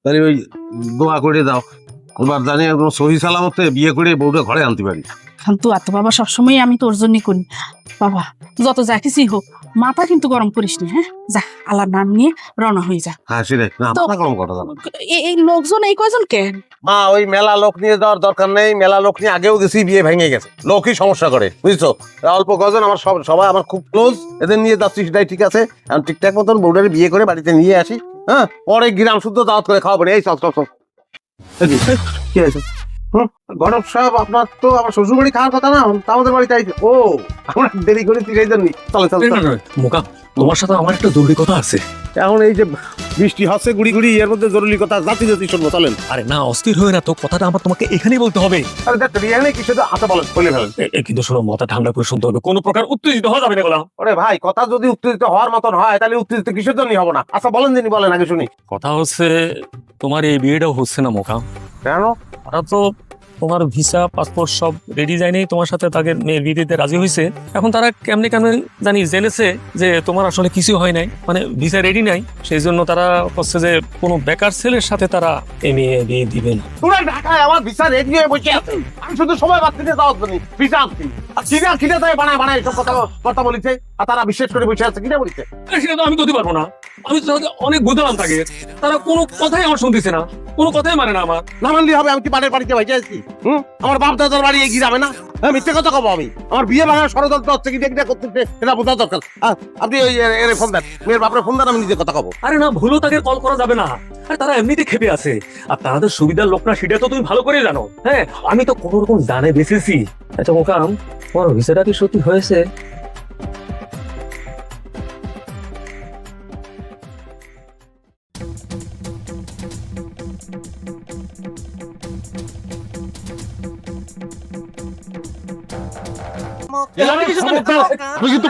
তাহলে ওই দোয়া করে দাও, এবার জানি একদম সহি সালামতে বিয়ে করে বউটা ঘরে আনতে পারি। কিন্তু এত বাবা সবসময় আমি তোর জন্যই করি বাবা, যত যা কিছুই হোক মাথা কিন্তু গরম করিস না। হ্যাঁ, যা আল্লাহর নাম নিয়ে রওনা হয়ে যা। হ্যাঁ সেটাই না, তো- মাথা গরম কথা জানো। এই লোকজন এই কয়জন কেন? মা ওই মেলা লোক নিয়ে যাওয়ার দরকার নেই, মেলা লোক নিয়ে আগেও গেছি, বিয়ে ভেঙে গেছে, লোকই সমস্যা করে বুঝছো। অল্প কজন আমার সবাই আমার খুব ক্লোজ, এদের নিয়ে যাচ্ছি সেটাই ঠিক আছে। আমি ঠিকঠাক মতন বউটারে বিয়ে করে বাড়িতে নিয়ে আসি, হ্যাঁ পরে গ্রাম শুদ্ধ দাওয়াত করে খাওয়াবো। এই চল চল চল। কি হয়েছে? গরব সাহেব আপনার তো আমার শ্বশুর বাড়ি খাওয়ার কথা না, তা আমাদের বাড়িতে আইছে। ও আমরা দেরি করেছি সেই জন্যই। চলে চল চল। মোকা, তোমার সাথে আমার একটা জরুরি কথা আছে। এখন এই যে বৃষ্টি হচ্ছে গুড়ি গুড়ি, এর মধ্যে জরুরি কথা জাতি জাতি শুনবো, চলেন। আরে না, অস্থির হয়ে না তো, কথাটা আমার তোমাকে এখানেই বলতে হবে। আরে দেখ রিয়ানে কি শুধু আশা বলেন, বলে ফেলেন। কিন্তু শোনো, মাথা ঠান্ডা করে শুনতে হবে, কোনো প্রকার উত্তেজিত হওয়া যাবে না গোলাম। ওরে ভাই, কথা যদি উত্তেজিত হওয়ার মতন হয় তাহলে উত্তেজিত কিসের জন্যই হবো না। আচ্ছা বলেন যিনি, বলেন আগে শুনি। কথা হচ্ছে, তোমার এই বিয়েটাও হচ্ছে না মোকা। কেন? ওরা তো তোমার ভিসা পাসপোর্ট সব রেডি যায়নি, তোমার সাথে তাকে মেয়ের বিয়ে দিতে রাজি হয়েছে। এখন তারা কেমনে কেমন জানি জেনেছে যে তোমার আসলে কিছু হয় নাই, মানে ভিসা রেডি নাই, সেই জন্য তারা হচ্ছে যে কোনো বেকার ছেলের সাথে তারা এই মেয়ে বিয়ে দিবে না। তোরা ঢাকায় আমার ভিসা রেডি হয়ে বসে আছে, আমি শুধু সময় বাদ দিতে যাওয়ার জন্য ভিসা আনছি। আর কিনা কিনা তাই বানায় বানায় সব কথা কথা বলিছে, আর তারা বিশ্বাস করে বসে আছে। কিনা বলিছে? সেটা তো আমি করতে পারবো না, আমি তো অনেক বুঝলাম তাকে, তারা কোনো কথাই আমার শুনতেছে না, কোনো কথাই মানে না আমার। না মানলি হবে? আমি কি বাড়ির বাড়িতে বাইকে আছি? আমার বাপ দাদার বাড়ি এগিয়ে যাবে না? হ্যাঁ মিথ্যে কথা কব আমি? আমার বিয়ে ভাঙার ষড়যন্ত্র হচ্ছে, কি দেখতে করতেছে এটা বোঝা দরকার। আপনি ওই এর ফোন দেন, মেয়ের বাপরে ফোন দেন, আমি নিজে কথা কব। আরে না, ভুলও তাকে কল করা যাবে না, আর তারা এমনিতে খেপে আছে, আর তাদের সুবিধার লোক না, সেটা তো তুমি ভালো করে জানো। হ্যাঁ, আমি তো কোনো রকম জানে বেঁচেছি। আচ্ছা মোকাম, তোমার ভিসাটা কি সত্যি হয়েছে? আমি কিন্তু